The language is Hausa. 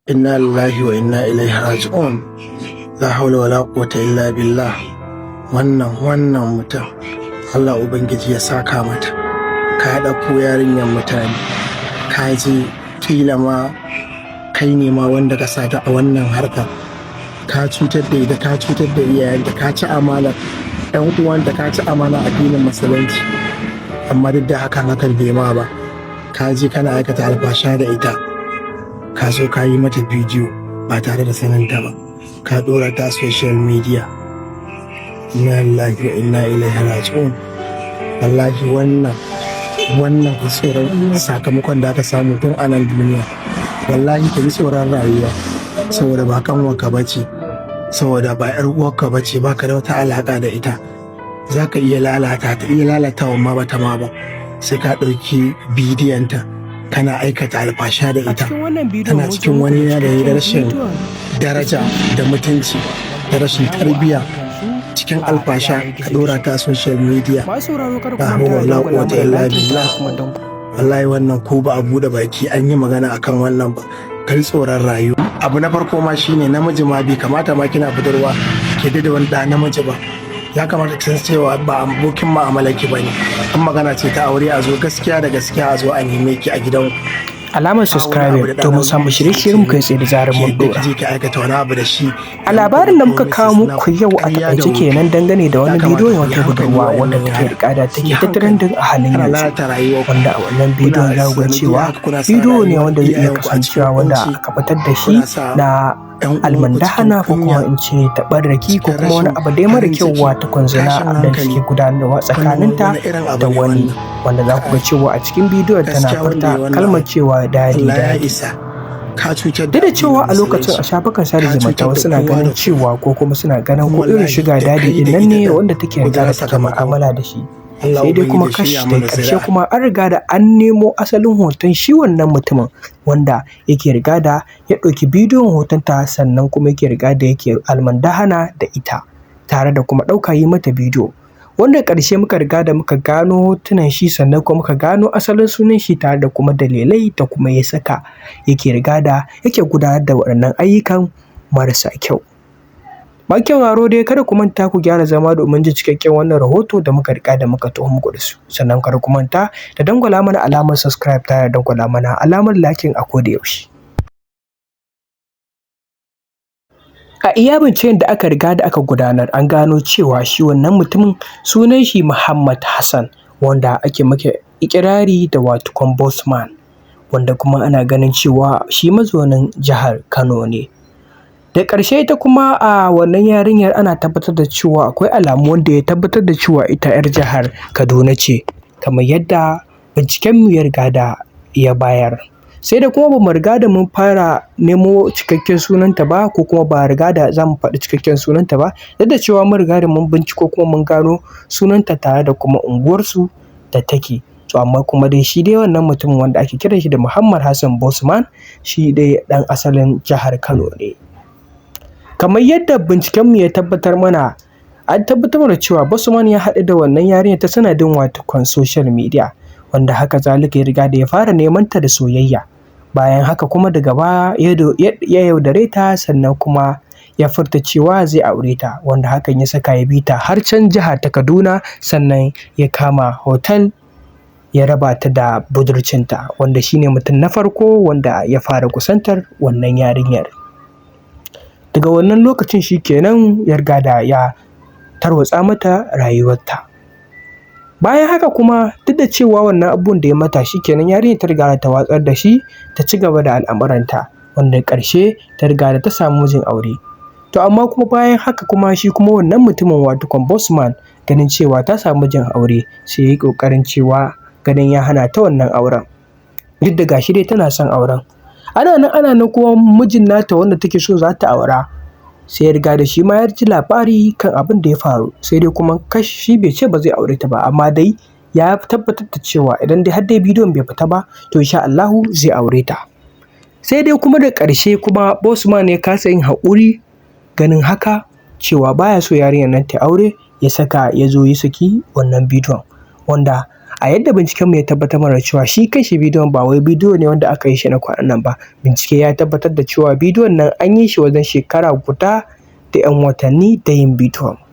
Inna lillahi wa inna ilaihi raji'un. La haula wala quwwata illa billah. Wannan mutum Allah ubangiji ya saka mata. Ka ɗauko yarinyar mutane, ka je kila ma kai ne ma wanda ka sata a wannan harka. Ka cutar da ita, ka cutar da iyayenta, ka ci amana ɗan uwanta, ka ci amana addinin musulunci. Amma duk da hakan bai ma ba. Ka je kana aikata albasha da ita. Ka zo ka yi mata bidiyo ba tare da saninta ba, ka ɗora ta social media. Inna lillahi wa inna ilaihi raji'un. Wallahi wannan tsoron sakamakon da aka samu tun a nan duniya. Wallahi ka ji tsoron rayuwa, saboda ba kanwarka bace, saboda ba yar uwarka bace, baka da wata alaka da ita. Zaka iya lalatawa ma bata ma ba, sai ka ɗauki bidiyonta kana aikata alfasha da ita. Tana cikin wani yanayi da rashin daraja da mutunci da rashin tarbiyya, cikin alfasha ka dora ta social media. La hawla wala quwwata illa billah. Wallahi wannan ko ba a bude baki an yi magana akan wannan ba, kai tsoron rayuwa. Abu na farko ma shine namiji ma bai kamata ma kina budurwa ke da wani da namiji ba. Ya kamata ki san cewa ba abokin mu'amalarki bane. An magana ce ta aure, a zo gaskiya da gaskiya, a zo a neme ki a gidan. Alamar subscribe domin samun shirye-shiryen mu kai tsaye da zarar mun dora. A labarin da muka kawo muku yau a takaice kenan dangane da wani bidiyo wata budurwa wanda take rikada take ta trending a halin yanzu, wanda a wannan bidiyon za ku ga cewa bidiyo ne wanda zai iya kasancewa wanda aka fitar da shi na almandahana ko kuma in ce taɓarraki ko kuma wani abu dai mara kyau wata kwanzana da take gudanarwa tsakaninta da wani, wanda za ku ga cewa a cikin bidiyon tana furta kalmar cewa dadi. Duk da cewa a lokacin a shafukan sada zumunta wasu na ganin cewa ko kuma suna ganin ko irin shiga dadi din nan ne wanda take riga da take mu'amala da shi, sai dai kuma kashi da karshe kuma an riga da an nemo asalin hoton shi wannan mutumin wanda yake riga da ya ɗauki bidiyon hotonta, sannan kuma yake riga da yake almandahana da ita tare da kuma ɗauka yi mata bidiyo, wanda ƙarshe muka riga da muka gano hotunan shi, sannan kuma muka gano asalin sunan shi tare da kuma dalilai da kuma ya saka yake riga da yake gudanar da waɗannan ayyukan marasa kyau. Ba kyau dai kada ku manta ku gyara zama domin jin cikakken wannan rahoto da muka riga da muka taho muku da su, sannan kada ku manta da dangwala mana alamar subscribe tare da dangwala mana alamar liking a koda yaushe. A iya binciken da aka riga da aka gudanar an gano cewa shi wannan mutumin sunan shi Muhammad Hassan, wanda ake maka ikirari da wato Bosman, wanda kuma ana ganin cewa shi mazaunin jihar Kano ne. Da ƙarshe ita kuma a wannan yarinyar ana tabbatar da cewa akwai alamu wanda ya tabbatar da cewa ita 'yar jihar Kaduna ce, kamar yadda bincikenmu ya riga da ya bayar. Sai da kuma ba mu riga da mun fara nemo cikakken sunanta ba, ko kuma ba riga da za mu faɗi cikakken sunanta ba, duk da cewa mun riga da mun binciko kuma mun gano sunanta tare da kuma unguwarsu da take. To amma kuma dai shi dai wannan mutumin wanda ake kiran shi da Muhammad Hassan Bosman, shi dai ɗan asalin jihar Kano ne. Kamar yadda bincikenmu ya tabbatar mana, an tabbatar da cewa Bosman ya haɗu da wannan yarinya ta sanadin watakon social media, wanda haka zalika ya riga da ya fara neman ta da soyayya. Bayan haka kuma daga baya ya yaudare ta, sannan kuma ya furta cewa zai aure ta, wanda hakan ya saka ya bi ta har can jiha ta Kaduna, sannan ya kama hotel ya raba ta da budurcinta, wanda shine mutum na farko wanda ya fara kusantar wannan yarinyar. Daga wannan lokacin shi kenan ya riga da ya tarwatsa mata rayuwarta. Bayan haka kuma duk da cewa wannan abun da ya mata shi kenan yarinyar ta riga ta watsar da shi ta ci gaba da al'amuranta, wanda ƙarshe ta riga da ta samu mijin aure. To amma kuma bayan haka kuma shi kuma wannan mutumin wato Bosman, ganin cewa ta samu mijin aure, sai ya yi ƙoƙarin cewa ganin ya hana ta wannan auren, duk da gashi dai tana son auren. Ana nan kuma mijin nata wanda take so za ta aura, sai ya riga da shi ma ya ji labari kan abin da ya faru, sai dai kuma shi bai ce ba zai aure ta ba, amma dai ya tabbatar da cewa idan dai har dai bidiyon bai fita ba to insha Allahu zai aure ta. Sai dai kuma da ƙarshe kuma Bosman ya kasa yin haƙuri ganin haka cewa baya so yarinyar nan ta aure, ya saka ya zo ya saki wannan bidiyon, wanda A yadda bincikenmu ya tabbatar mana cewa shi kanshi bidiyon ba wai bidiyo ne wanda aka yi shi na kwanan nan ba. Bincike ya tabbatar da cewa bidiyon nan an yi shi wajen shekara guda da 'yan watanni da yin bidiyon.